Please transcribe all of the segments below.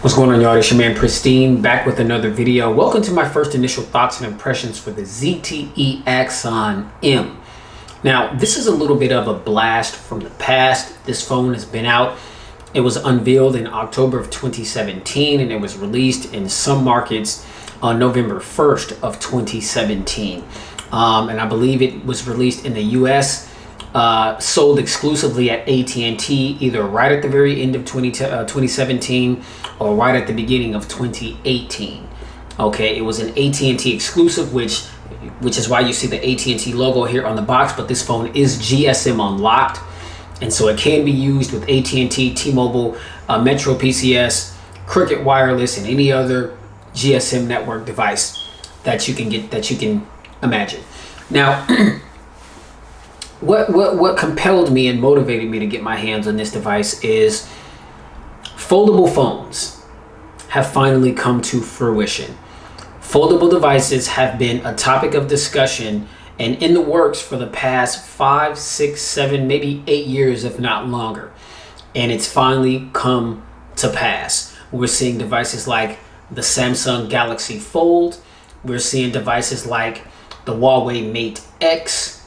What's going on, y'all? It's your man Pristine, back with another video. Welcome to my first initial thoughts and impressions for the ZTE Axon M. Now, this is a little bit of a blast from the past. This phone has been out. It was unveiled in October of 2017, and it was released in some markets on November 1st of 2017. And I believe it was released in the US, sold exclusively at AT&T, either right at the very end of 2017 or right at the beginning of 2018. Okay, it was an AT&T exclusive, which is why you see the AT&T logo here on the box, but this phone is GSM unlocked, and so it can be used with AT&T, T-Mobile, Metro PCS, Cricket Wireless, and any other GSM network device that you can imagine. Now, what compelled me and motivated me to get my hands on this device is foldable phones have finally come to fruition. Foldable devices have been a topic of discussion and in the works for the past 5, 6, 7, maybe 8 years, if not longer. And it's finally come to pass. We're seeing devices like the Samsung Galaxy Fold. We're seeing devices like the Huawei Mate X.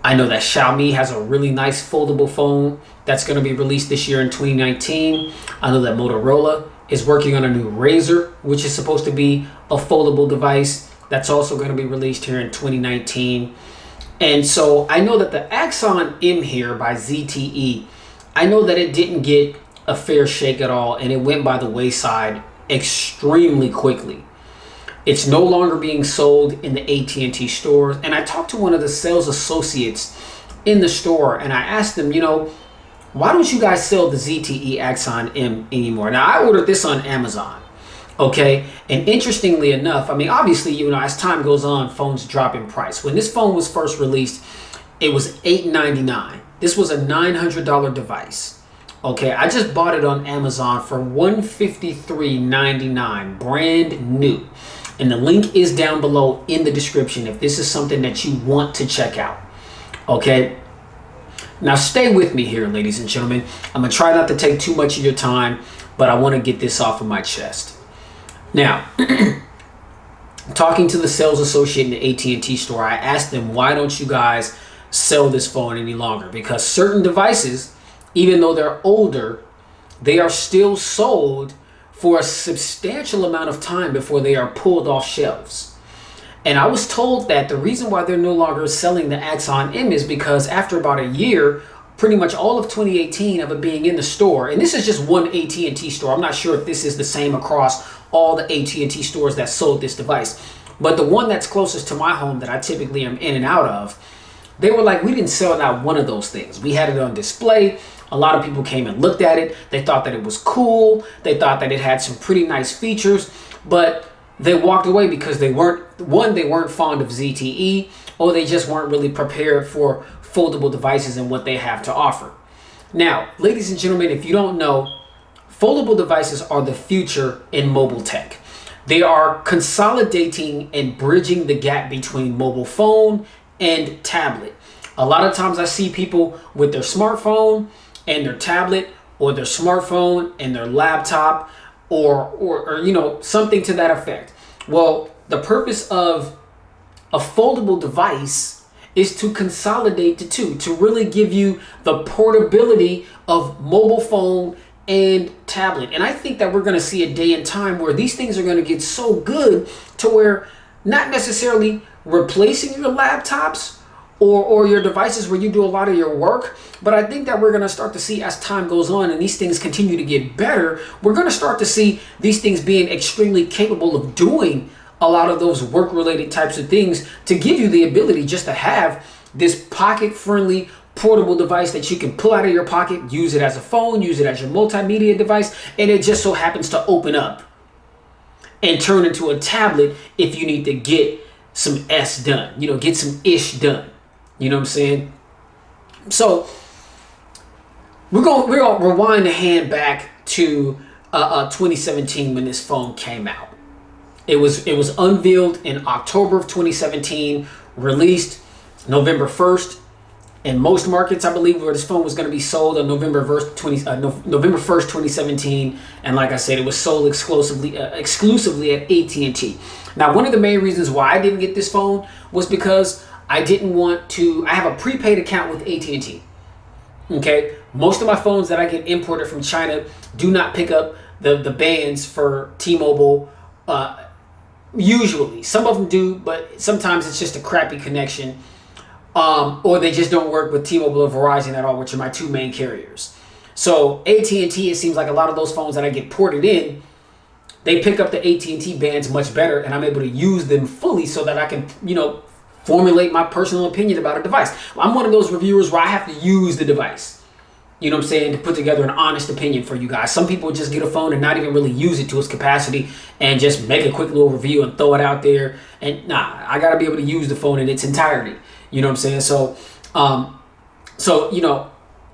I know that Xiaomi has a really nice foldable phone that's going to be released this year in 2019. I know that Motorola is working on a new Razr, which is supposed to be a foldable device that's also going to be released here in 2019. And so I know that the Axon M here by ZTE, I know that it didn't get a fair shake at all, and it went by the wayside extremely quickly. It's no longer being sold in the AT&T stores. And I talked to one of the sales associates in the store, and I asked them, why don't you guys sell the ZTE Axon M anymore? Now, I ordered this on Amazon, okay? And interestingly enough, I mean, obviously, as time goes on, phones drop in price. When this phone was first released, it was $899. This was a $900 device, okay? I just bought it on Amazon for $153.99, brand new. And the link is down below in the description if this is something that you want to check out. Okay? Now stay with me here, ladies and gentlemen. I'm going to try not to take too much of your time, but I want to get this off of my chest. Now, talking to the sales associate in the AT&T store, I asked them, why don't you guys sell this phone any longer? Because certain devices, even though they're older, they are still sold for a substantial amount of time before they are pulled off shelves. And I was told that the reason why they're no longer selling the Axon M is because after about a year, pretty much all of 2018 of it being in the store, and this is just one AT&T store. I'm not sure if this is the same across all the AT&T stores that sold this device, but the one that's closest to my home that I typically am in and out of, they were like, we didn't sell not one of those things. We had it on display. A lot of people came and looked at it. They thought that it was cool. They thought that it had some pretty nice features, but they walked away because they weren't fond of ZTE, or they just weren't really prepared for foldable devices and what they have to offer. Now, ladies and gentlemen, if you don't know, foldable devices are the future in mobile tech. They are consolidating and bridging the gap between mobile phone and tablet. A lot of times I see people with their smartphone and their tablet, or their smartphone and their laptop, or something to that effect. Well, the purpose of a foldable device is to consolidate the two, to really give you the portability of mobile phone and tablet. And I think that we're going to see a day and time where these things are going to get so good to where not necessarily replacing your laptops or your devices where you do a lot of your work, but I think that we're going to start to see, as time goes on and these things continue to get better, we're going to start to see these things being extremely capable of doing a lot of those work-related types of things, to give you the ability just to have this pocket-friendly portable device that you can pull out of your pocket, use it as a phone, use it as your multimedia device, and it just so happens to open up and turn into a tablet if you need to get some S done, get some ish done. You know what I'm saying? So we're gonna rewind the hand back to 2017 when this phone came out. It was unveiled in October of 2017, released November 1st, in most markets, I believe, where this phone was going to be sold on November 1st, 2017. And like I said, it was sold exclusively at AT&T. Now, one of the main reasons why I didn't get this phone was because I didn't want to. I have a prepaid account with AT&T. Okay, most of my phones that I get imported from China do not pick up the bands for T-Mobile. Usually, some of them do, but sometimes it's just a crappy connection. Or they just don't work with T-Mobile or Verizon at all, which are my two main carriers. So AT&T, it seems like a lot of those phones that I get ported in, they pick up the AT&T bands much better, and I'm able to use them fully so that I can, formulate my personal opinion about a device. I'm one of those reviewers where I have to use the device, you know what I'm saying, to put together an honest opinion for you guys. Some people just get a phone and not even really use it to its capacity and just make a quick little review and throw it out there. And nah, I got to be able to use the phone in its entirety. You know what I'm saying? So,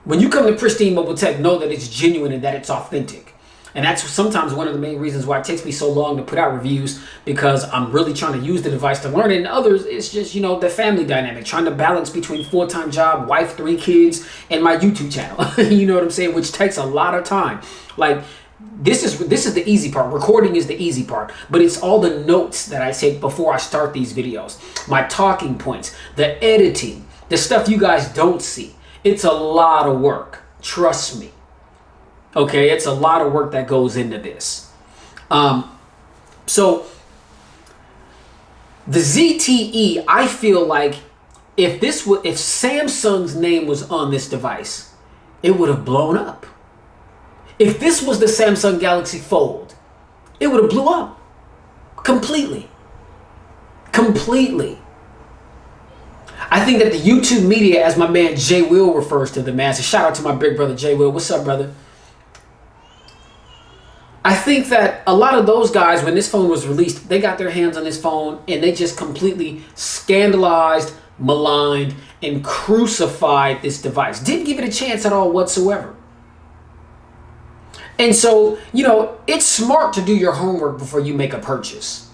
when you come to Pristine Mobile Tech, know that it's genuine and that it's authentic. And that's sometimes one of the main reasons why it takes me so long to put out reviews, because I'm really trying to use the device to learn it. And others, it's just, the family dynamic, trying to balance between full-time job, wife, 3 kids, and my YouTube channel. You know what I'm saying? Which takes a lot of time. Like, this is the easy part. Recording is the easy part, but it's all the notes that I take before I start these videos. My talking points, the editing, the stuff you guys don't see. It's a lot of work. Trust me. Okay, it's a lot of work that goes into this. So the ZTE, I feel like if Samsung's name was on this device, it would have blown up. If this was the Samsung Galaxy Fold, it would have blew up completely. I think that the YouTube media, as my man Jay Will refers to them as, a shout out to my big brother Jay Will. What's up, brother? I think that a lot of those guys, when this phone was released, they got their hands on this phone and they just completely scandalized, maligned, and crucified this device. Didn't give it a chance at all whatsoever. And so, it's smart to do your homework before you make a purchase.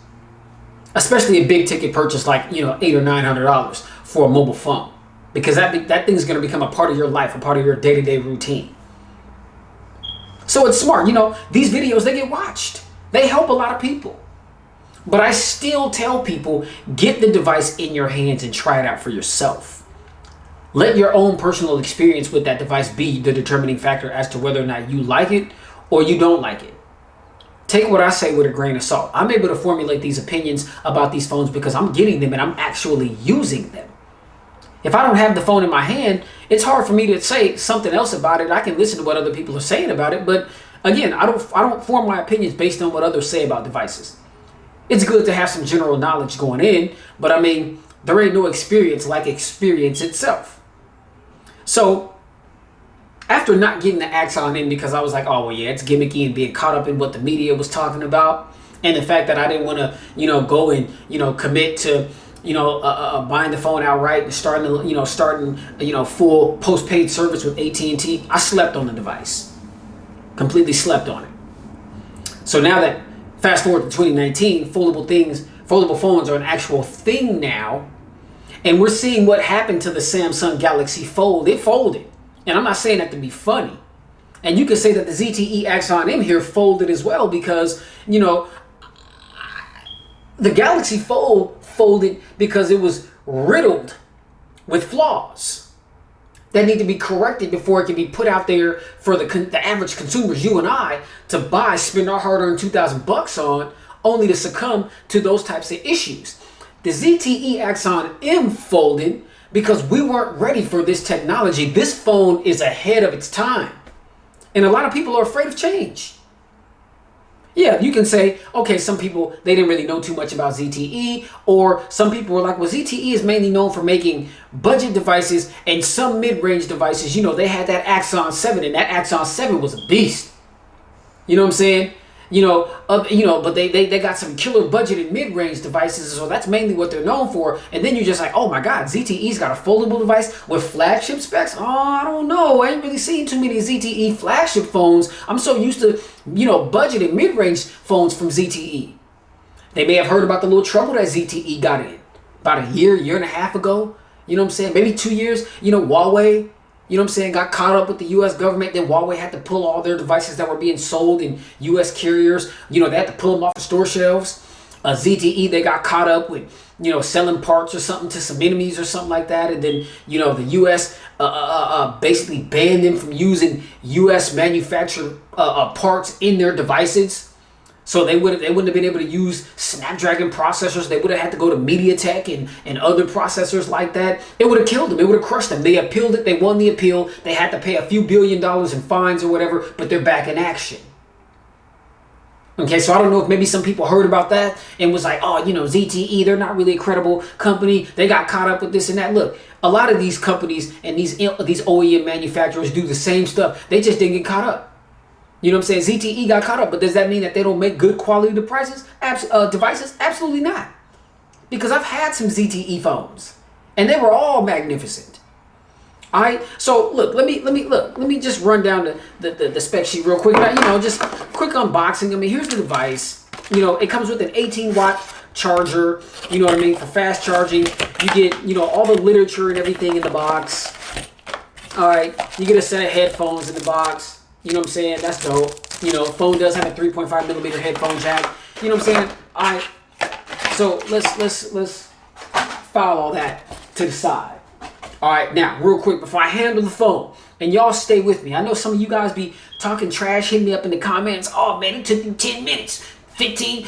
Especially a big ticket purchase like, $800 or $900 for a mobile phone. Because that thing's going to become a part of your life, a part of your day-to-day routine. So it's smart. These videos, they get watched. They help a lot of people. But I still tell people, get the device in your hands and try it out for yourself. Let your own personal experience with that device be the determining factor as to whether or not you like it or you don't like it. Take what I say with a grain of salt. I'm able to formulate these opinions about these phones because I'm getting them and I'm actually using them. If I don't have the phone in my hand, it's hard for me to say something else about it. I can listen to what other people are saying about it, but again, I don't form my opinions based on what others say about devices. It's good to have some general knowledge going in, but there ain't no experience like experience itself. So after not getting the Axon in because I was like, oh well, yeah, it's gimmicky, and being caught up in what the media was talking about, and the fact that I didn't want to, go and commit to buying the phone outright and starting full postpaid service with AT&T, I slept on the device. Completely slept on it. So now that, fast forward to 2019, foldable phones are an actual thing now, and we're seeing what happened to the Samsung Galaxy Fold. It folded. And I'm not saying that to be funny. And you could say that the ZTE Axon M here folded as well because, the Galaxy Fold folded because it was riddled with flaws that need to be corrected before it can be put out there for the average consumers, you and I, to buy, spend our hard-earned $2,000 on, only to succumb to those types of issues. The ZTE Axon M folded because we weren't ready for this technology. This phone is ahead of its time. And a lot of people are afraid of change. Yeah, you can say, okay, some people, they didn't really know too much about ZTE, or some people were like, well, ZTE is mainly known for making budget devices and some mid-range devices. They had that Axon 7, and that Axon 7 was a beast. You know what I'm saying? But they got some killer budgeted mid-range devices, so that's mainly what they're known for. And then you're just like, oh my God, ZTE's got a foldable device with flagship specs? Oh, I don't know. I ain't really seen too many ZTE flagship phones. I'm so used to, budgeted mid-range phones from ZTE. They may have heard about the little trouble that ZTE got in about a year and a half ago. You know what I'm saying? Maybe 2 years. You know, Huawei, you know what I'm saying, got caught up with the U.S. government. Then Huawei had to pull all their devices that were being sold in U.S. carriers. You know, they had to pull them off the store shelves. ZTE, they got caught up with, you know, selling parts or something to some enemies or something like that. And then, you know, the U.S. Basically banned them from using U.S. manufactured parts in their devices. So they wouldn't have been able to use Snapdragon processors. They would have had to go to MediaTek and other processors like that. It would have killed them. It would have crushed them. They appealed it. They won the appeal. They had to pay a few $1 billion in fines or whatever, but they're back in action. Okay, so I don't know if maybe some people heard about that and was like, oh, you know, ZTE, they're not really a credible company. They got caught up with this and that. Look, a lot of these companies and these OEM manufacturers do the same stuff. They just didn't get caught up. You know what I'm saying? ZTE got caught up, but does that mean that they don't make good quality devices? Absolutely not. Because I've had some ZTE phones, and they were all magnificent. All right. So look, let me just run down the spec sheet real quick. Now, you know, just quick unboxing. I mean, here's the device. You know, it comes with an 18-watt charger. You know what I mean, for fast charging. You get, you know, all the literature and everything in the box. All right. You get a set of headphones in the box. You know what I'm saying? That's dope. You know, phone does have a 3.5 millimeter headphone jack. You know what I'm saying? All right. So let's file all that to the side. All right. Now, real quick before I handle the phone, and y'all stay with me. I know some of you guys be talking trash, hitting me up in the comments. Oh man, it took me 10 minutes, 15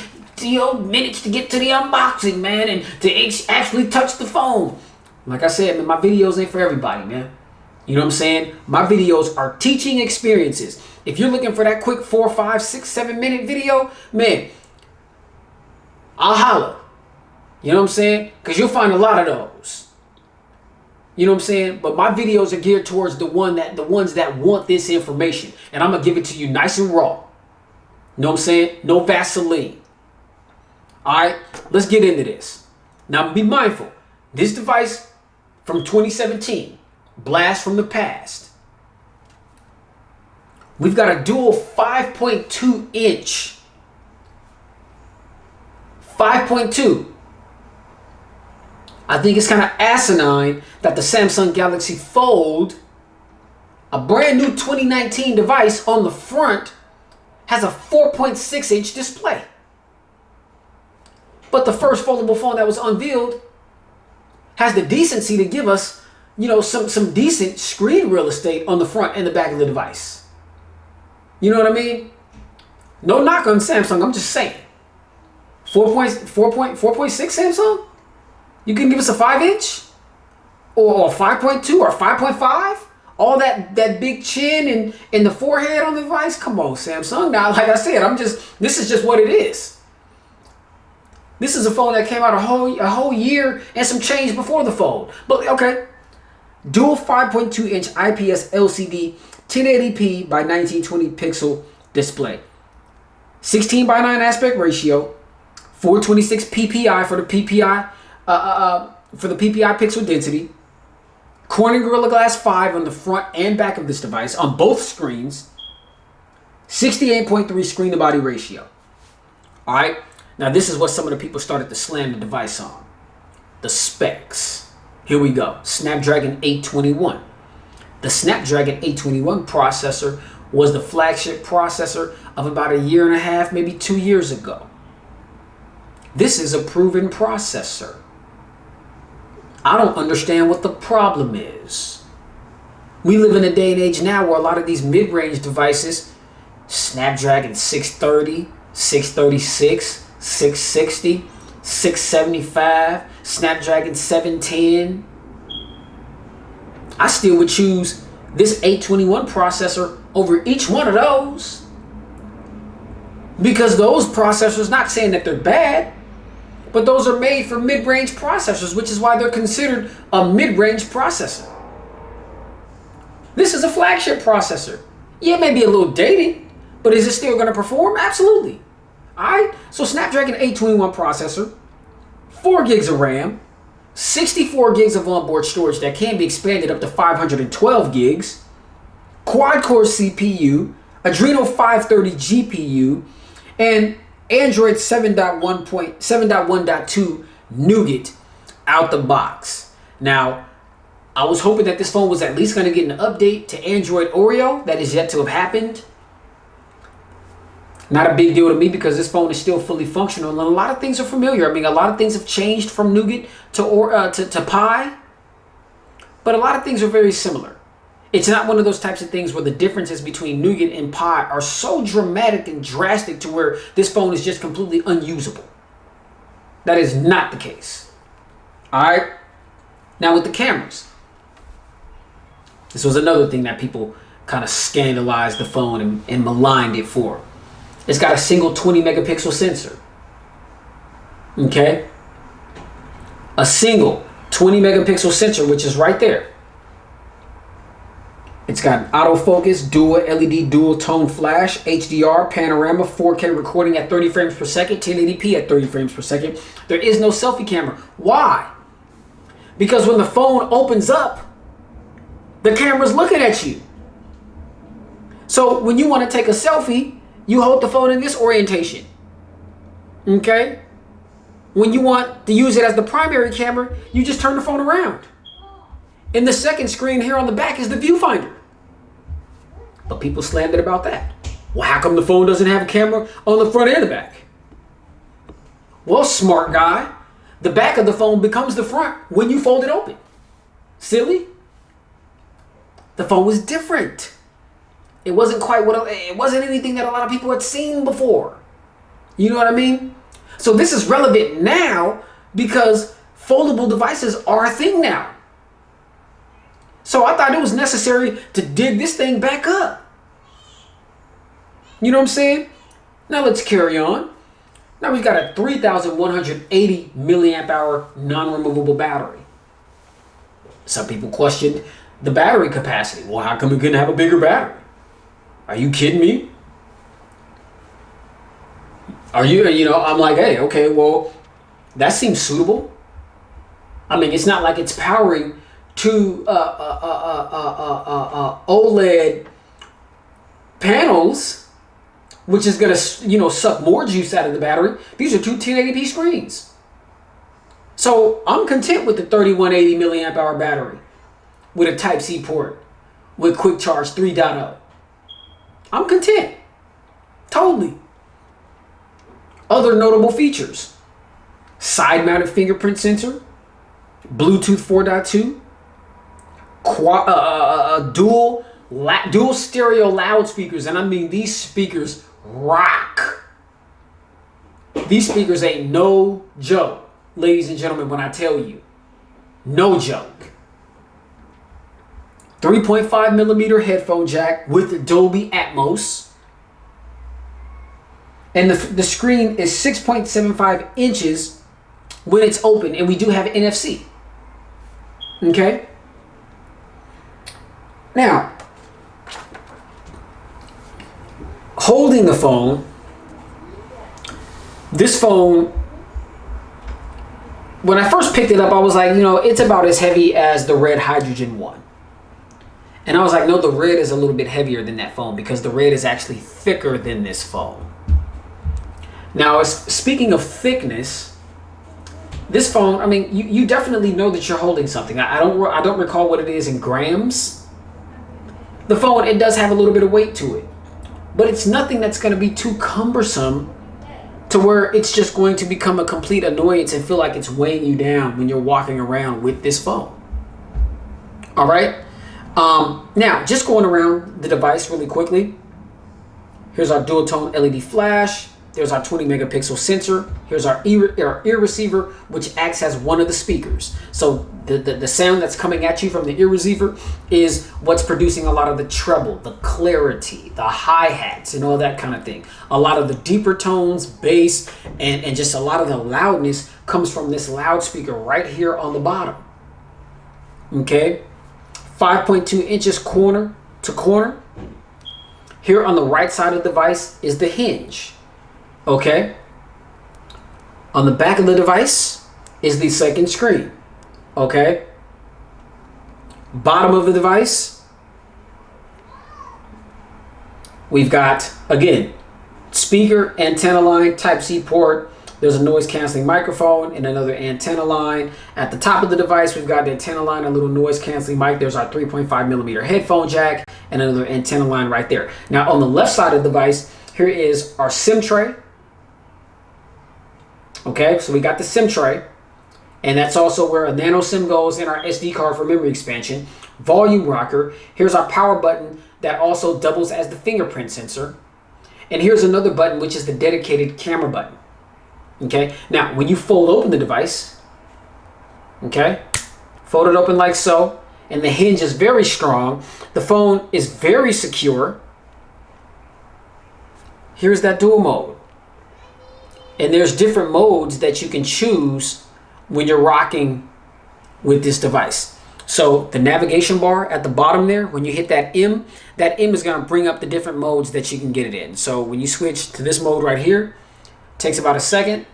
minutes to get to the unboxing, man, and to actually touch the phone. Like I said, man, my videos ain't for everybody, man. You know what I'm saying? My videos are teaching experiences. If you're looking for that quick 4, 5, 6, 7 minute video, man, I'll holler. You know what I'm saying? Because you'll find a lot of those. You know what I'm saying? But my videos are geared towards the ones that want this information. And I'm going to give it to you nice and raw. You know what I'm saying? No Vaseline. All right, let's get into this. Now, be mindful. This device from 2017. Blast from the past. We've got a dual 5.2 inch. 5.2. I think it's kind of asinine that the Samsung Galaxy Fold, a brand new 2019 device on the front, has a 4.6 inch display. But the first foldable phone that was unveiled has the decency to give us, you know, some decent screen real estate on the front and the back of the device. You know what I mean? No knock on Samsung. I'm just saying. 4.6 Samsung? You can give us a 5-inch? Or 5.2 or 5.5? All that big chin and the forehead on the device? Come on, Samsung. Now, like I said, this is just what it is. This is a phone that came out a whole year and some change before the Fold. But okay. Dual 5.2 inch IPS LCD 1080p by 1920 pixel display. 16:9 aspect ratio. 426 PPI for the PPI pixel density. Corning Gorilla Glass 5 on the front and back of this device on both screens. 68.3 screen to body ratio. All right. Now this is what some of the people started to slam the device on. The specs. Here we go. Snapdragon 821. The Snapdragon 821 processor was the flagship processor of about 1.5 years, maybe 2 years ago. This is a proven processor. I don't understand what the problem is. We live in a day and age now where a lot of these mid-range devices, Snapdragon 630, 636, 660, 675, Snapdragon 710. I still would choose this 821 processor over each one of those. Because those processors, not saying that they're bad, but those are made for mid-range processors, which is why they're considered a mid-range processor. This is a flagship processor. Yeah, it may be a little dated, but is it still going to perform? Absolutely. All right, so Snapdragon 821 processor, 4 gigs of RAM, 64 gigs of onboard storage that can be expanded up to 512 gigs, quad-core CPU, Adreno 530 GPU, and Android 7.1.2 Nougat out the box. Now, I was hoping that this phone was at least going to get an update to Android Oreo. That is yet to have happened. Not a big deal to me because this phone is still fully functional and a lot of things are familiar. I mean, a lot of things have changed from Nougat to Pi, but a lot of things are very similar. It's not one of those types of things where the differences between Nougat and Pi are so dramatic and drastic to where this phone is just completely unusable. That is not the case. All right. Now with the cameras, this was another thing that people kind of scandalized the phone and maligned it for. It's got a single 20 megapixel sensor. Okay? A single 20 megapixel sensor, which is right there. It's got an autofocus, dual LED, dual tone flash, HDR, panorama, 4K recording at 30 frames per second, 1080p at 30 frames per second. There is no selfie camera. Why? Because when the phone opens up, the camera's looking at you. So when you want to take a selfie, you hold the phone in this orientation. Okay? When you want to use it as the primary camera, you just turn the phone around. And the second screen here on the back is the viewfinder. But people slandered about that. Well, how come the phone doesn't have a camera on the front and the back? Well, smart guy, the back of the phone becomes the front when you fold it open. Silly? The phone was different. It wasn't quite it wasn't anything that a lot of people had seen before. You know what I mean? So this is relevant now because foldable devices are a thing now. So I thought it was necessary to dig this thing back up. You know what I'm saying? Now let's carry on. Now we've got a 3,180 milliamp hour non-removable battery. Some people questioned the battery capacity. Well, how come we couldn't have a bigger battery? Are you kidding me? I'm like, hey, okay, well, that seems suitable. I mean, it's not like it's powering two OLED panels, which is gonna, suck more juice out of the battery. These are two 1080p screens. So I'm content with the 3180 milliamp hour battery with a Type-C port with Quick Charge 3.0. I'm content. Totally. Other notable features: side-mounted fingerprint sensor, Bluetooth 4.2, dual stereo loudspeakers, and I mean these speakers rock. These speakers ain't no joke, ladies and gentlemen, when I tell you, no joke. 3.5 millimeter headphone jack with Dolby Atmos. And the screen is 6.75 inches when it's open, and we do have NFC. Okay? Now, holding the phone, this phone, when I first picked it up, I was like, it's about as heavy as the Red Hydrogen one. And I was like, no, the Red is a little bit heavier than that phone because the Red is actually thicker than this phone. Now, speaking of thickness, this phone, I mean, you definitely know that you're holding something. I don't recall what it is in grams. The phone, it does have a little bit of weight to it, but it's nothing that's going to be too cumbersome to where it's just going to become a complete annoyance and feel like it's weighing you down when you're walking around with this phone. All right. Now, just going around the device really quickly. Here's our dual tone LED flash. There's our 20 megapixel sensor. Here's our ear receiver, which acts as one of the speakers. So the sound that's coming at you from the ear receiver is what's producing a lot of the treble, the clarity, the hi-hats, and all that kind of thing. A lot of the deeper tones, bass, and just a lot of the loudness comes from this loudspeaker right here on the bottom. Okay? 5.2 inches corner to corner. Here on the right side of the device is the hinge. Okay? On the back of the device is the second screen. Okay? Bottom of the device, we've got, again, speaker, antenna line, Type-C port, There's a noise canceling microphone and another antenna line. At the top of the device, we've got the antenna line, a little noise canceling mic. There's our 3.5 millimeter headphone jack and another antenna line right there. Now on the left side of the device, here is our SIM tray. Okay, so we got the SIM tray, and that's also where a nano SIM goes and our SD card for memory expansion. Volume rocker. Here's our power button that also doubles as the fingerprint sensor. And here's another button, which is the dedicated camera button. Okay, now when you fold open the device, okay, fold it open like so, and the hinge is very strong. The phone is very secure. Here's that dual mode. And there's different modes that you can choose when you're rocking with this device. So the navigation bar at the bottom there, when you hit that M is going to bring up the different modes that you can get it in. So when you switch to this mode right here, it takes about a second,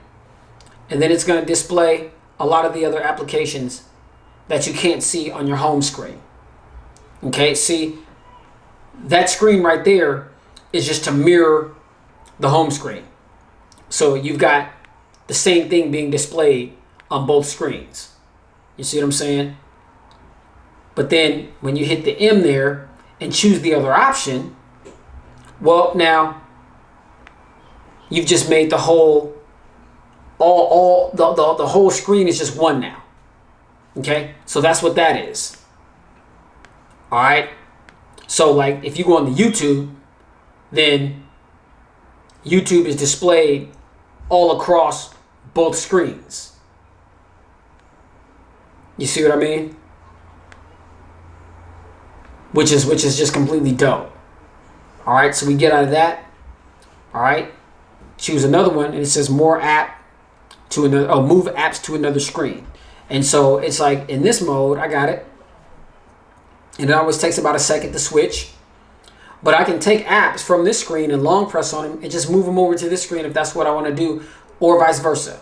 and then it's going to display a lot of the other applications that you can't see on your home screen. Okay, see, that screen right there is just to mirror the home screen. So you've got the same thing being displayed on both screens. You see what I'm saying? But then when you hit the M there and choose the other option, well, now you've just made the whole the whole screen is just one now. Okay, so that's what that is. All right, so like if you go on the YouTube, then YouTube is displayed all across both screens. You see what I mean? Which is just completely dope. All right, so we get out of that. All right, choose another one, and it says more app to another. Oh, move apps to another screen. And so it's like in this mode, I got it, and it always takes about a second to switch. But I can take apps from this screen and long press on them and just move them over to this screen if that's what I want to do, or vice versa.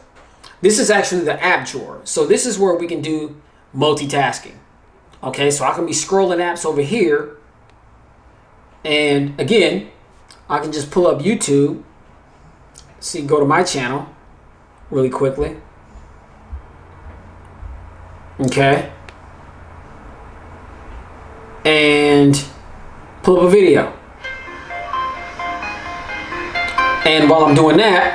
This is actually the app drawer. So this is where we can do multitasking. Okay, so I can be scrolling apps over here, and again, I can just pull up YouTube. See, go to my channel really quickly. Okay. And pull up a video. And while I'm doing that,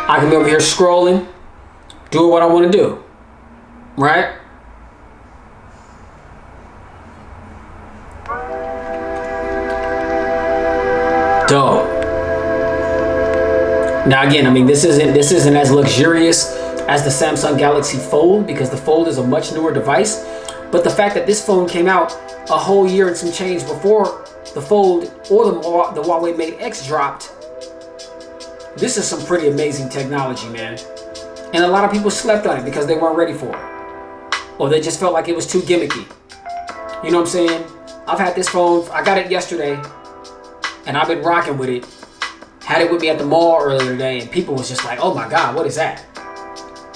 I can be over here scrolling, doing what I want to do. Right? Dope. Now again, I mean, this isn't as luxurious as the Samsung Galaxy Fold, because the Fold is a much newer device. But the fact that this phone came out a whole year and some change before the Fold or the Huawei Mate X dropped, this is some pretty amazing technology, man. And a lot of people slept on it because they weren't ready for it, or they just felt like it was too gimmicky. You know what I'm saying? I've had this phone. I got it yesterday, and I've been rocking with it. Had it with me at the mall earlier today, and people was just like, "Oh my God, what is that?"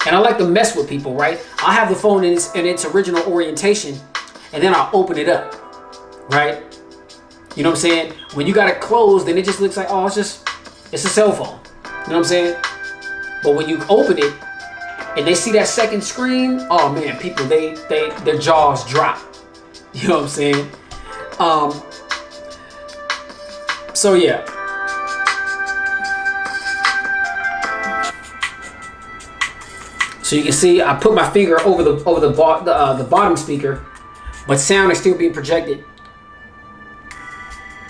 And I like to mess with people, right? I have the phone in its original orientation, and then I'll open it up, right? You know what I'm saying? When you got it closed, then it just looks like, oh, it's a cell phone. You know what I'm saying? But when you open it and they see that second screen, oh man, people, their jaws drop. You know what I'm saying? So yeah. So you can see I put my finger over the bottom speaker, but sound is still being projected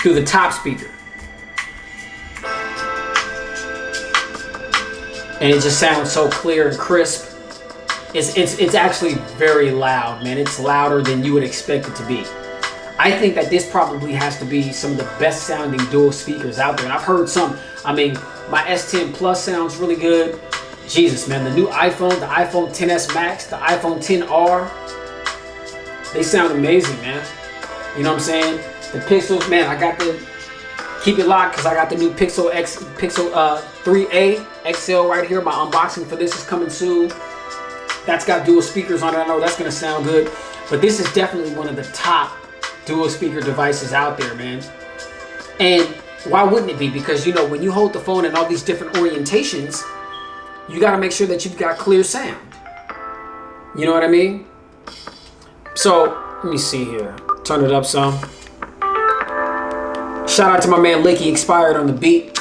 through the top speaker. And it just sounds so clear and crisp. It's actually very loud, man. It's louder than you would expect it to be. I think that this probably has to be some of the best sounding dual speakers out there. And I've heard some. I mean, my S10 Plus sounds really good. Jesus, man, the new iPhone, the iPhone XS Max, the iPhone XR, they sound amazing, man. You know what I'm saying? The Pixels, man, I got the, keep it locked because I got the new Pixel 3a XL right here. My unboxing for this is coming soon. That's got dual speakers on it. I know that's going to sound good. But this is definitely one of the top dual speaker devices out there, man. And why wouldn't it be? Because, you know, when you hold the phone in all these different orientations, you got to make sure that you've got clear sound. You know what I mean? So let me see here. Turn it up some. Shout out to my man Licky Expired on the beat.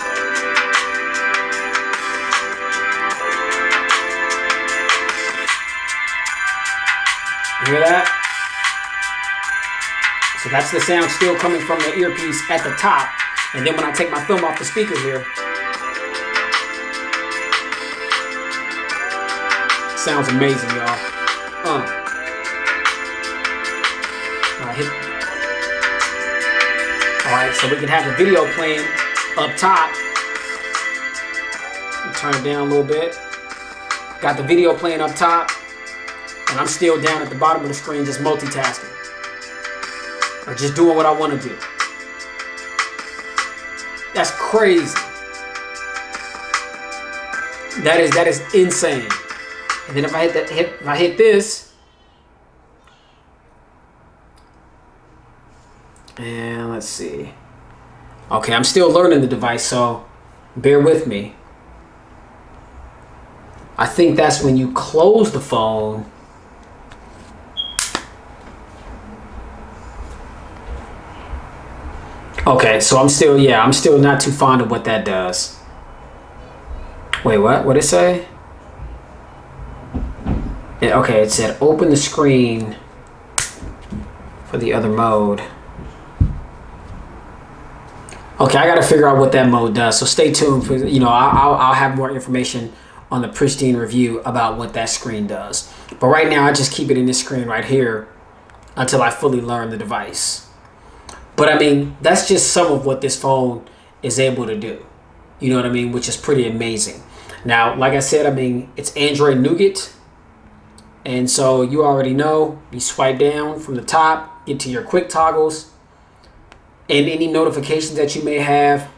You hear that? So that's the sound still coming from the earpiece at the top. And then when I take my thumb off the speaker here, sounds amazing, y'all. Alright, so we can have the video playing up top. Turn it down a little bit. Got the video playing up top. And I'm still down at the bottom of the screen just multitasking. Or just doing what I want to do. That's crazy. That is insane. And then if I hit this, and let's see. Okay, I'm still learning the device, so bear with me. I think that's when you close the phone. Okay, so I'm still not too fond of what that does. Wait, what? What'd it say? Okay, it said open the screen for the other mode. Okay, I gotta figure out what that mode does. So stay tuned for, I'll have more information on the Pristine review about what that screen does. But right now, I just keep it in this screen right here until I fully learn the device. But I mean, that's just some of what this phone is able to do. You know what I mean? Which is pretty amazing. Now, like I said, I mean, it's Android Nougat. And so you already know, you swipe down from the top, get to your quick toggles. And any notifications that you may have,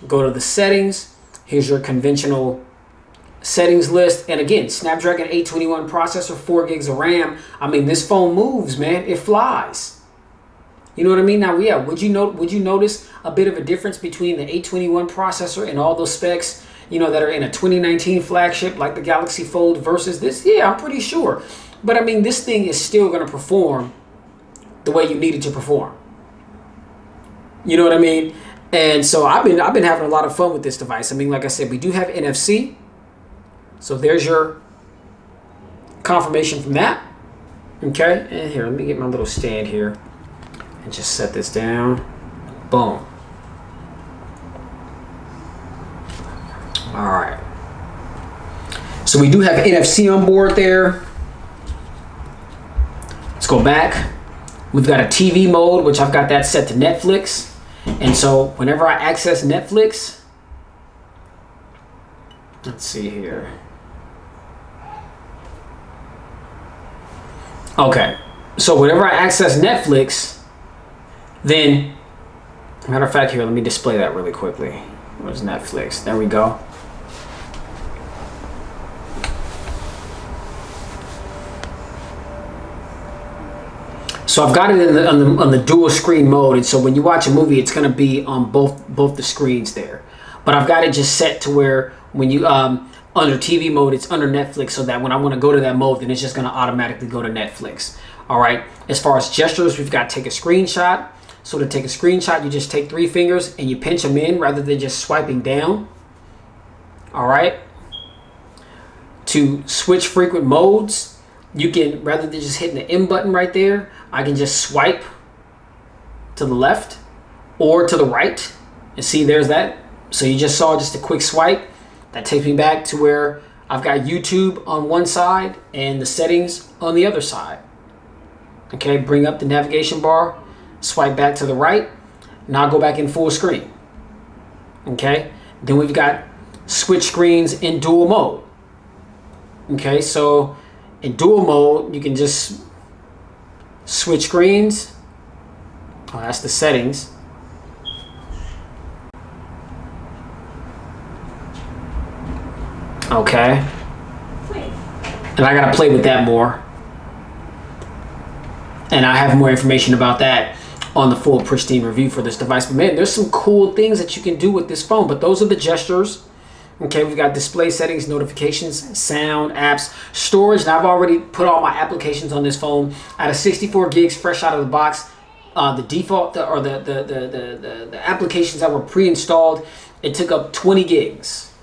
go to the settings. Here's your conventional settings list. And again, Snapdragon 821 processor, 4 gigs of RAM. I mean, this phone moves, man. It flies. You know what I mean? Now, yeah, would you notice a bit of a difference between the 821 processor and all those specs, that are in a 2019 flagship like the Galaxy Fold versus this? Yeah, I'm pretty sure. But I mean, this thing is still going to perform the way you need it to perform. You know what I mean? And so I've been having a lot of fun with this device. I mean, like I said, we do have NFC. So there's your confirmation from that. Okay, and here, let me get my little stand here and just set this down. Boom. All right. So we do have NFC on board there. Let's go back. We've got a TV mode, which I've got that set to Netflix. And so whenever I access Netflix, let's see here. Okay. So whenever I access Netflix, then, matter of fact, here, let me display that really quickly. Where's Netflix? There we go. So I've got it in on the dual screen mode, and so when you watch a movie, it's going to be on both the screens there. But I've got it just set to where when you under TV mode, it's under Netflix, so that when I want to go to that mode, then it's just going to automatically go to Netflix. All right. As far as gestures, we've got take a screenshot. So to take a screenshot, you just take 3 fingers and you pinch them in rather than just swiping down. All right. To switch frequent modes, you can, rather than just hitting the M button right there, I can just swipe to the left or to the right. And see, there's that. So you just saw just a quick swipe. That takes me back to where I've got YouTube on one side and the settings on the other side. Okay, bring up the navigation bar, swipe back to the right. Now go back in full screen. Okay, then we've got switch screens in dual mode. Okay, so in dual mode, you can just switch screens. Oh, that's the settings. Okay. And I gotta play with that more. And I have more information about that on the full Pristine review for this device. But man, there's some cool things that you can do with this phone. But those are the gestures. Okay, we've got display settings, notifications, sound, apps, storage. Now I've already put all my applications on this phone out of 64 gigs fresh out of the box. The default or the applications that were pre-installed, it took up 20 gigs.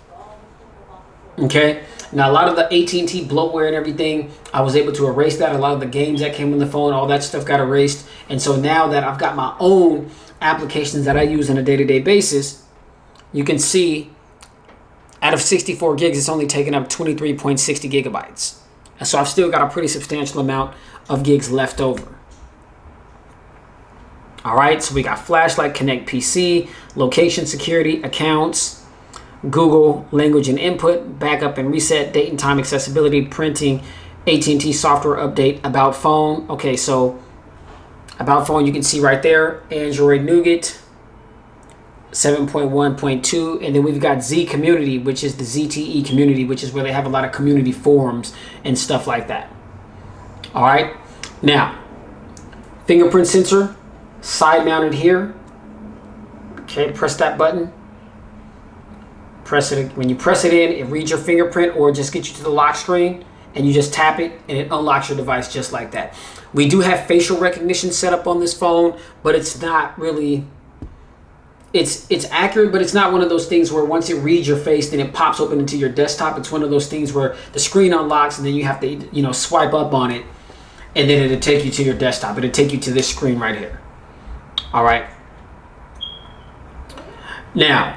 Okay, now a lot of the AT&T bloatware and everything, I was able to erase that. A lot of the games that came on the phone, all that stuff got erased. And so now that I've got my own applications that I use on a day-to-day basis, you can see out of 64 gigs, it's only taken up 23.60 gigabytes. And so I've still got a pretty substantial amount of gigs left over. All right, so we got flashlight, connect PC, location security, accounts, Google, language and input, backup and reset, date and time accessibility, printing, AT&T software update, about phone. Okay, so about phone, you can see right there, Android Nougat 7.1.2, and then we've got Z Community, which is the ZTE community, which is where they have a lot of community forums and stuff like that. All right, now fingerprint sensor, side mounted here. Okay, press that button. Press it. When you press it in, it reads your fingerprint or just gets you to the lock screen, and you just tap it and it unlocks your device just like that. We do have facial recognition set up on this phone, but it's not really, it's accurate, but it's not one of those things where once it reads your face, then it pops open into your desktop. It's one of those things where the screen unlocks and then you have to, swipe up on it, and then it'll take you to your desktop. It'll take you to this screen right here. All right. Now,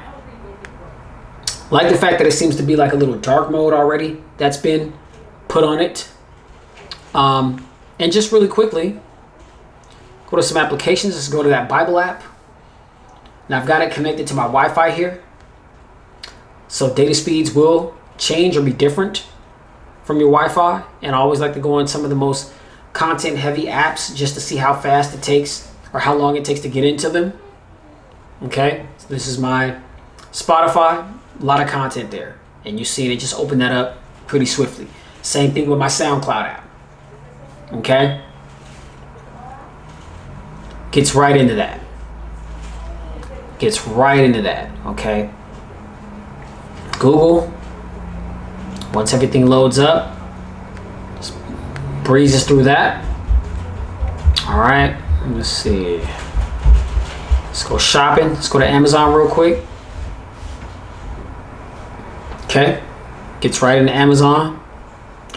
like the fact that it seems to be like a little dark mode already that's been put on it. And just really quickly, go to some applications. Let's go to that Bible app. Now I've got it connected to my Wi-Fi here. So data speeds will change or be different from your Wi-Fi. And I always like to go on some of the most content heavy apps just to see how fast it takes or how long it takes to get into them. Okay, so this is my Spotify, a lot of content there. And you see it just open that up pretty swiftly. Same thing with my SoundCloud app. Okay, gets right into that. Gets right into that. Okay, Google, once everything loads up, just breezes through that. All right, let's see. Let's go shopping. Let's go to Amazon real quick. Okay, gets right into Amazon.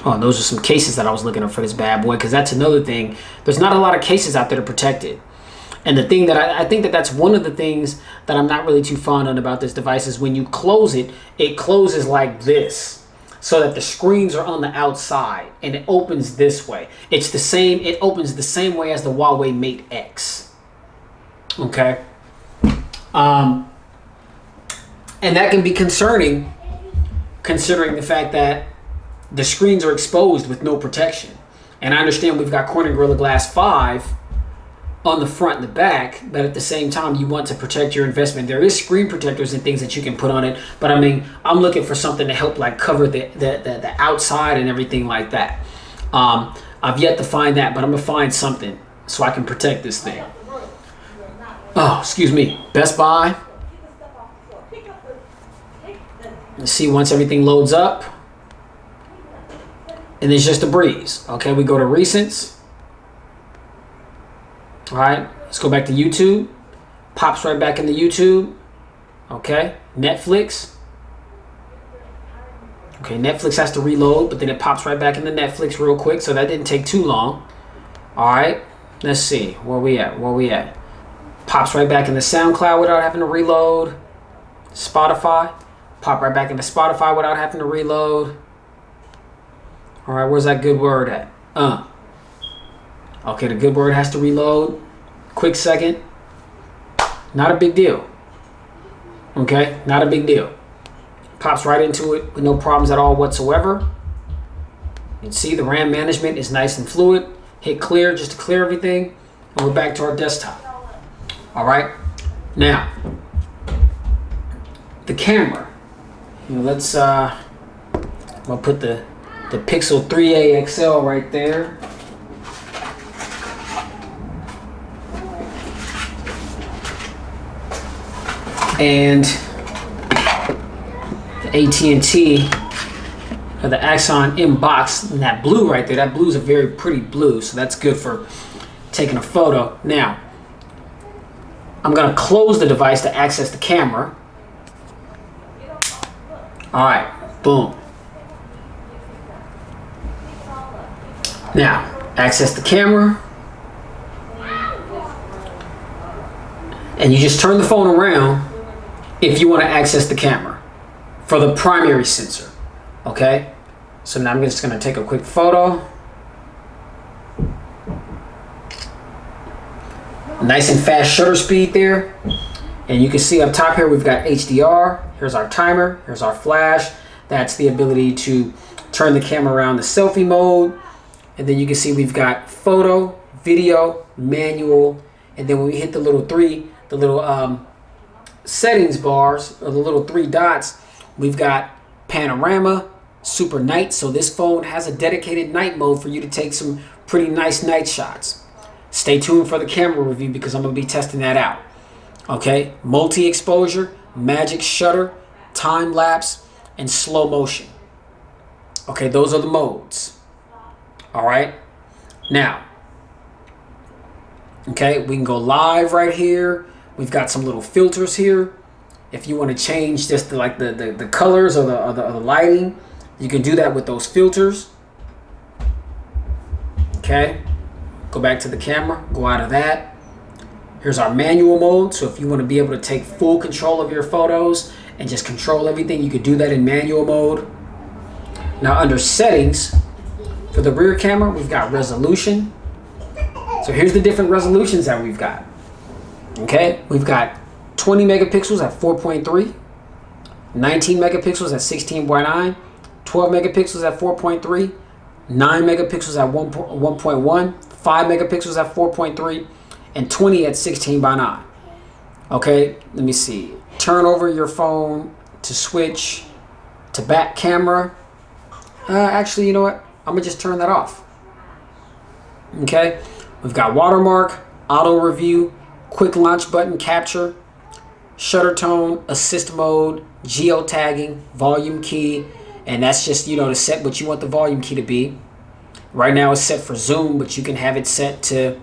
Oh, those are some cases that I was looking up for this bad boy, because that's another thing. There's not a lot of cases out there to protect it. And the thing that I think that's one of the things that I'm not really too fond of about this device is when you close it, it closes like this so that the screens are on the outside and it opens this way. It's the same, it opens the same way as the Huawei Mate X. Okay. And that can be concerning considering the fact that the screens are exposed with no protection. And I understand we've got Corning Gorilla Glass 5 on the front and the back, but at the same time, you want to protect your investment. There is screen protectors and things that you can put on it, but I mean, I'm looking for something to help like cover the outside and everything like that. I've yet to find that, but I'm gonna find something so I can protect this thing. Oh, excuse me. Best Buy. Let's see once everything loads up. And it's just a breeze. Okay, we go to recents. All right, let's go back to YouTube. Pops right back into YouTube. Okay, Netflix. Okay, Netflix has to reload, but then it pops right back into Netflix real quick, so that didn't take too long. All right, let's see. Where we at? Pops right back into SoundCloud without having to reload. Spotify. Pop right back into Spotify without having to reload. All right, where's that good word at? Okay, the good word has to reload. Quick second. Not a big deal. Okay, not a big deal. Pops right into it with no problems at all whatsoever. You can see the RAM management is nice and fluid. Hit clear just to clear everything. And we're back to our desktop. All right, now the camera. Let's I'm gonna put the Pixel 3a XL right there. And the AT&T the Axon M box, and that blue right there, that blue is a very pretty blue, so that's good for taking a photo. Now, I'm gonna close the device to access the camera. All right, boom. Now, access the camera. And you just turn the phone around if you want to access the camera for the primary sensor. Okay? So now I'm just going to take a quick photo. Nice and fast shutter speed there. And you can see up top here we've got HDR. Here's our timer. Here's our flash. That's the ability to turn the camera around the selfie mode. And then you can see we've got photo, video, manual. And then when we hit the little settings bars, or the little three dots, we've got panorama, super night. So this phone has a dedicated night mode for you to take some pretty nice night shots. Stay tuned for the camera review because I'm going to be testing that out. Okay, multi-exposure, magic shutter, time lapse, and slow motion. Okay, those are the modes. All right, now, okay, we can go live right here. We've got some little filters here. If you want to change just the colors or the lighting, you can do that with those filters. Okay, go back to the camera, go out of that. Here's our manual mode. So if you want to be able to take full control of your photos and just control everything, you could do that in manual mode. Now under settings, for the rear camera, we've got resolution. So here's the different resolutions that we've got. Okay, we've got 20 megapixels at 4.3, 19 megapixels at 16.9, 12 megapixels at 4.3, 9 megapixels at 1.1, 5 megapixels at 4.3, and 20 at 16:9. Okay, let me see. Turn over your phone to switch to back camera. Actually, you know what? I'm gonna just turn that off. Okay, we've got watermark, auto review, quick launch button capture, shutter tone, assist mode, geotagging, volume key, and that's just, to set what you want the volume key to be. Right now it's set for zoom, but you can have it set to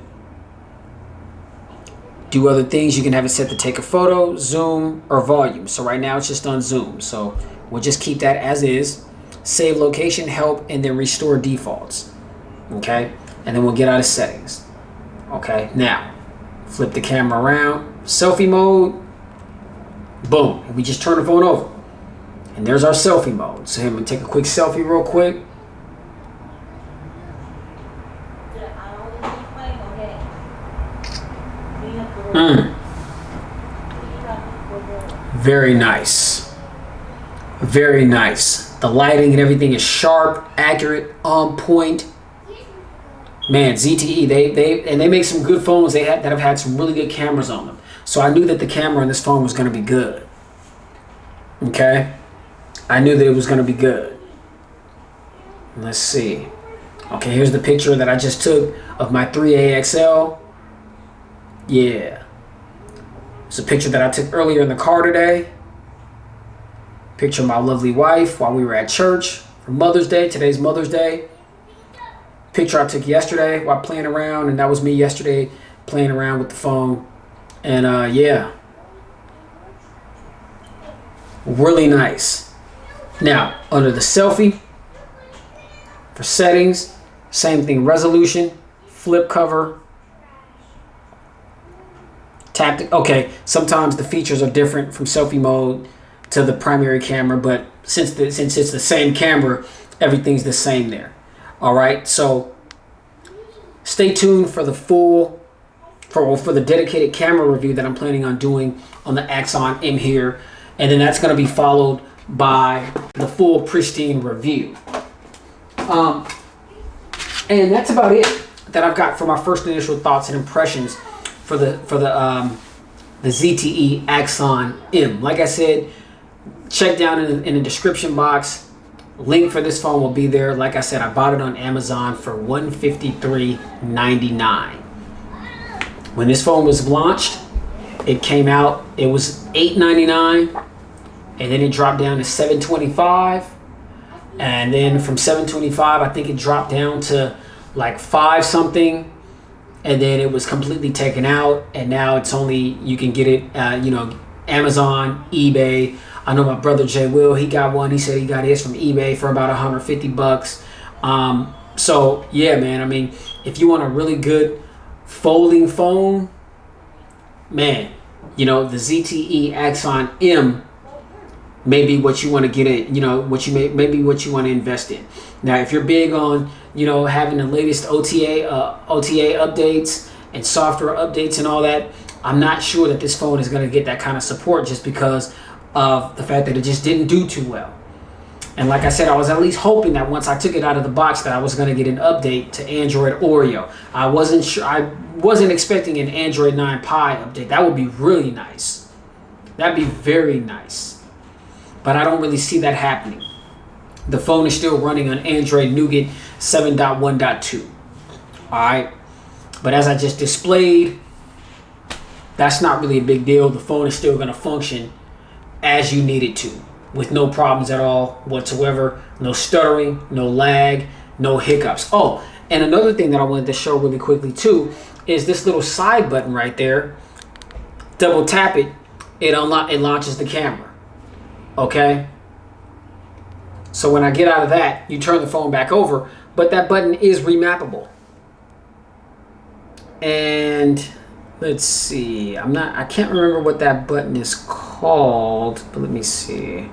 do other things. You can have it set to take a photo, zoom, or volume. So right now it's just on zoom. So we'll just keep that as is. Save location, help, and then restore defaults. Okay, and then we'll get out of settings. Okay, now flip the camera around, selfie mode, boom, and we just turn the phone over. And there's our selfie mode. So I'm gonna take a quick selfie real quick. Very nice. Very nice. The lighting and everything is sharp, accurate, on point. Man, ZTE, they make some good phones that have had some really good cameras on them. So I knew that the camera on this phone was going to be good. Okay? I knew that it was going to be good. Let's see. Okay, here's the picture that I just took of my 3A XL. Yeah. It's a picture that I took earlier in the car today. Picture of my lovely wife while we were at church for Mother's Day. Today's Mother's Day. Picture I took yesterday while playing around, and that was me yesterday playing around with the phone. And yeah, really nice. Now under the selfie, for settings, same thing, resolution, flip cover, tactic. Okay, sometimes the features are different from selfie mode to the primary camera, but since it's the same camera, everything's the same there. All right, so stay tuned for the for the dedicated camera review that I'm planning on doing on the Axon M here, and then that's going to be followed by the full pristine review. And that's about it that I've got for my first initial thoughts and impressions for the ZTE Axon M. Like I said, check down in the description box. Link for this phone will be there. Like I said, I bought it on Amazon for $153.99. When this phone was launched, it came out, it was $899. and then it dropped down to 725, and then from 725 I think it dropped down to like 5 something, and then it was completely taken out, and now it's only, you can get it Amazon, eBay. I know my brother Jay Will, he got one. He said he got his from eBay for about $150. So yeah, man, I mean, if you want a really good folding phone, man, the ZTE Axon M may be what you want to get in, maybe what you want to invest in. Now, if you're big on, having the latest OTA updates and software updates and all that, I'm not sure that this phone is going to get that kind of support, just because of the fact that it just didn't do too well. And like I said, I was at least hoping that once I took it out of the box that I was going to get an update to Android Oreo. I wasn't expecting an Android 9 Pie update. That would be really nice. That'd be very nice. But I don't really see that happening. The phone is still running on Android Nougat 7.1.2. Alright. But as I just displayed, that's not really a big deal. The phone is still going to function as you need it to, with no problems at all whatsoever. No stuttering, no lag, no hiccups. Oh, and another thing that I wanted to show really quickly too is this little side button right there. Double tap it, it launches the camera. Okay? So when I get out of that, you turn the phone back over, but that button is remappable. And let's see, I can't remember what that button is called, but let me see.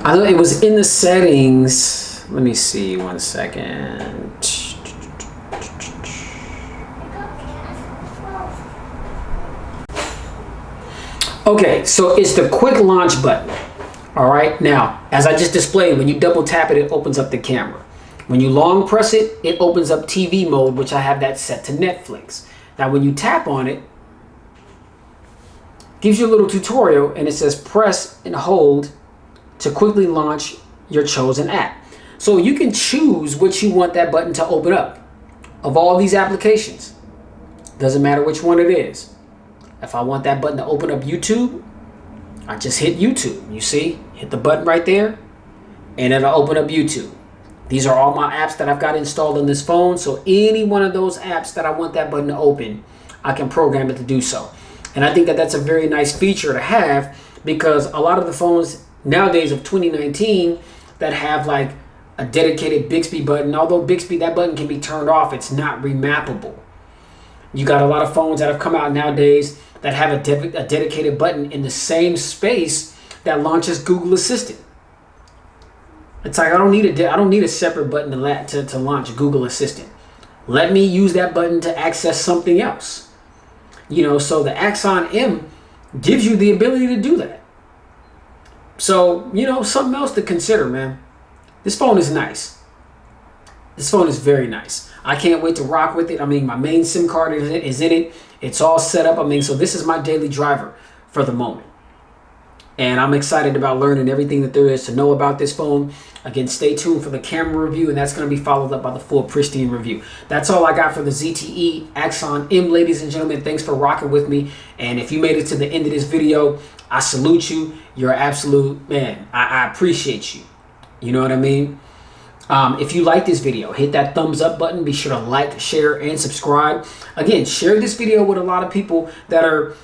I know it was in the settings. Let me see, 1 second. Okay, so it's the quick launch button. All right, now, as I just displayed, when you double tap it, it opens up the camera. When you long press it, it opens up TV mode, which I have that set to Netflix. Now, when you tap on it, gives you a little tutorial, and it says press and hold to quickly launch your chosen app. So you can choose what you want that button to open up of all these applications. Doesn't matter which one it is. If I want that button to open up YouTube, I just hit YouTube. You see, hit the button right there, and it'll open up YouTube. These are all my apps that I've got installed on this phone. So any one of those apps that I want that button to open, I can program it to do so. And I think that that's a very nice feature to have, because a lot of the phones nowadays of 2019 that have like a dedicated Bixby button, although Bixby, that button can be turned off, it's not remappable. You got a lot of phones that have come out nowadays that have a dedicated button in the same space that launches Google Assistant. It's like I don't need a separate button to launch Google Assistant. Let me use that button to access something else. So the Axon M gives you the ability to do that. So, something else to consider, man. This phone is nice. This phone is very nice. I can't wait to rock with it. I mean, my main SIM card is in it. It's all set up. I mean, so this is my daily driver for the moment. And I'm excited about learning everything that there is to know about this phone. Again, stay tuned for the camera review, and that's going to be followed up by the full pristine review. That's all I got for the ZTE Axon M, ladies and gentlemen. Thanks for rocking with me. And if you made it to the end of this video, I salute you. You're an absolute man. I appreciate you. You know what I mean? If you like this video, hit that thumbs up button. Be sure to like, share, and subscribe. Again, share this video with a lot of people that are,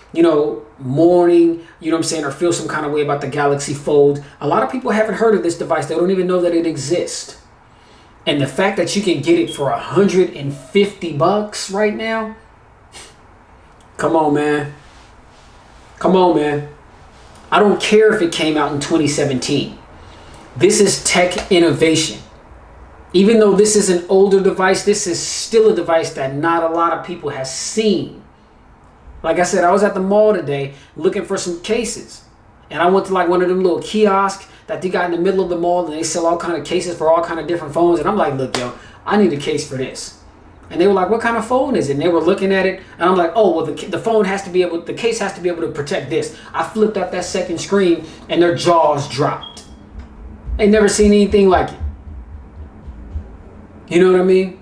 mourning, or feel some kind of way about the Galaxy Fold. A lot of people haven't heard of this device. They don't even know that it exists. And the fact that you can get it for $150 right now, come on, man. Come on, man. I don't care if it came out in 2017. This is tech innovation. Even though this is an older device, this is still a device that not a lot of people have seen. Like I said, I was at the mall today looking for some cases. And I went to like one of them little kiosks that they got in the middle of the mall, and they sell all kind of cases for all kind of different phones. And I'm like, look, yo, I need a case for this. And they were like, what kind of phone is it? And they were looking at it. And I'm like, oh, well, the phone has to be able, the case has to be able to protect this. I flipped up that second screen and their jaws dropped. They never seen anything like it. You know what I mean?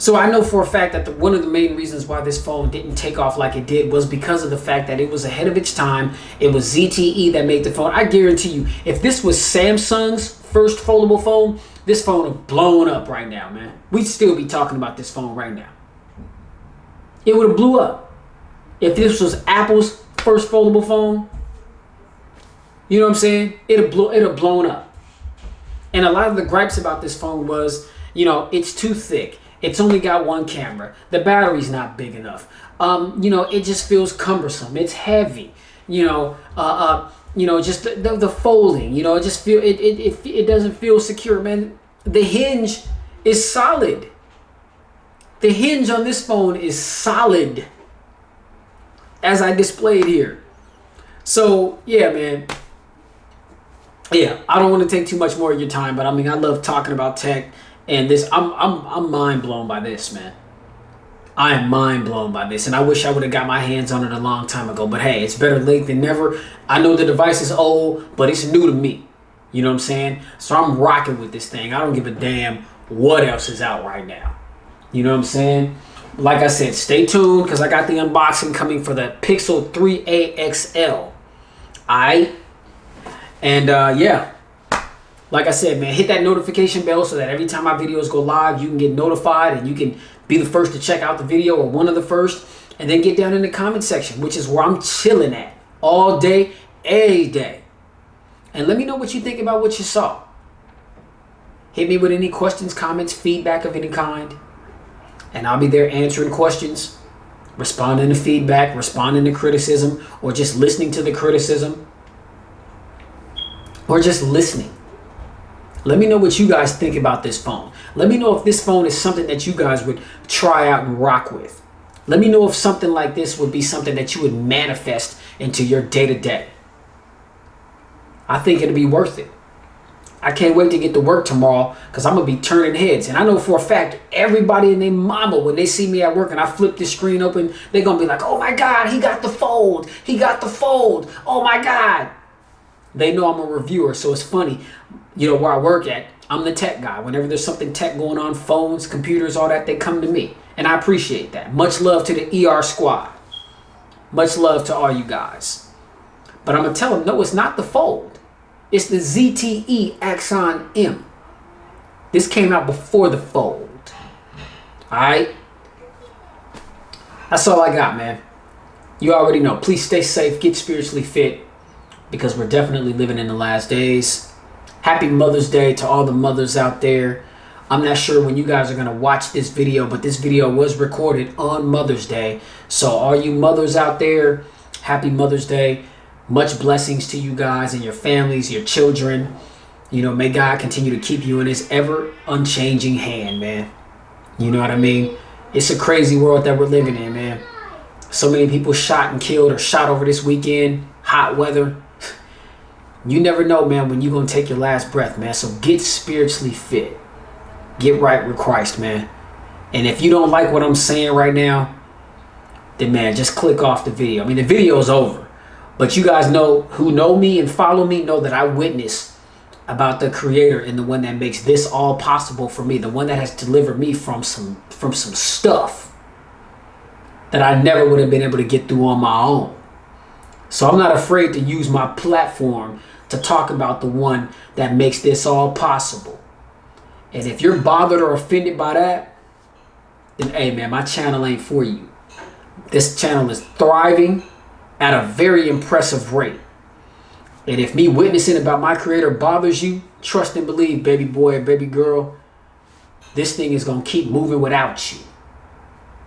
So I know for a fact that one of the main reasons why this phone didn't take off like it did was because of the fact that it was ahead of its time. It was ZTE that made the phone. I guarantee you, if this was Samsung's first foldable phone, this phone would have blown up right now, man. We'd still be talking about this phone right now. It would have blew up. If this was Apple's first foldable phone, you know what I'm saying? It'd have blown up. And a lot of the gripes about this phone was, you know, it's too thick. It's only got one camera. The battery's not big enough. You know, it just feels cumbersome. It's heavy. You know, just the folding. You know, it just it doesn't feel secure, man. The hinge is solid. The hinge on this phone is solid, as I displayed here. So yeah, man. Yeah, I don't want to take too much more of your time, but I mean, I love talking about tech. And this, I'm mind blown by this, man. I am mind blown by this, and I wish I would have got my hands on it a long time ago. But hey, it's better late than never. I know the device is old, but it's new to me. You know what I'm saying? So I'm rocking with this thing. I don't give a damn what else is out right now. You know what I'm saying? Like I said, stay tuned because I got the unboxing coming for the Pixel 3a XL. Alright, and yeah. Like I said, man, hit that notification bell so that every time my videos go live, you can get notified and you can be the first to check out the video or one of the first. And then get down in the comment section, which is where I'm chilling at all day, every day. And let me know what you think about what you saw. Hit me with any questions, comments, feedback of any kind. And I'll be there answering questions, responding to feedback, responding to criticism, or just listening to the criticism. Or just listening. Let me know what you guys think about this phone. Let me know if this phone is something that you guys would try out and rock with. Let me know if something like this would be something that you would manifest into your day-to-day. I think it'd be worth it. I can't wait to get to work tomorrow because I'm going to be turning heads. And I know for a fact, everybody and their mama, when they see me at work and I flip this screen open, they're going to be like, oh my God, he got the fold. He got the fold. Oh my God. They know I'm a reviewer, so it's funny. You know, where I work at, I'm the tech guy. Whenever there's something tech going on, phones, computers, all that, they come to me. And I appreciate that. Much love to the ER squad. Much love to all you guys. But I'm going to tell them, no, it's not the Fold. It's the ZTE Axon M. This came out before the Fold. Alright? That's all I got, man. You already know. Please stay safe. Get spiritually fit. Because we're definitely living in the last days. Happy Mother's Day to all the mothers out there. I'm not sure when you guys are going to watch this video, but this video was recorded on Mother's Day. So all you mothers out there, happy Mother's Day. Much blessings to you guys and your families, your children. You know, may God continue to keep you in his ever unchanging hand, man. You know what I mean? It's a crazy world that we're living in, man. So many people shot and killed or shot over this weekend. Hot weather. You never know, man, when you're going to take your last breath, man. So get spiritually fit. Get right with Christ, man. And if you don't like what I'm saying right now, then, man, just click off the video. I mean, the video is over. But you guys know, who know me and follow me, know that I witness about the Creator and the one that makes this all possible for me. The one that has delivered me from some stuff that I never would have been able to get through on my own. So I'm not afraid to use my platform to talk about the one that makes this all possible. And if you're bothered or offended by that, then hey man, my channel ain't for you. This channel is thriving at a very impressive rate. And if me witnessing about my Creator bothers you, trust and believe, baby boy or baby girl, this thing is going to keep moving without you.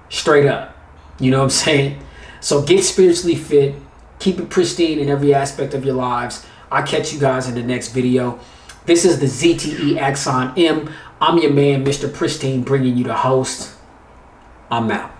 Straight up. You know what I'm saying? So get spiritually fit. Keep it pristine in every aspect of your lives. I'll catch you guys in the next video. This is the ZTE Axon M. I'm your man, Mr. Pristine, bringing you the host. I'm out.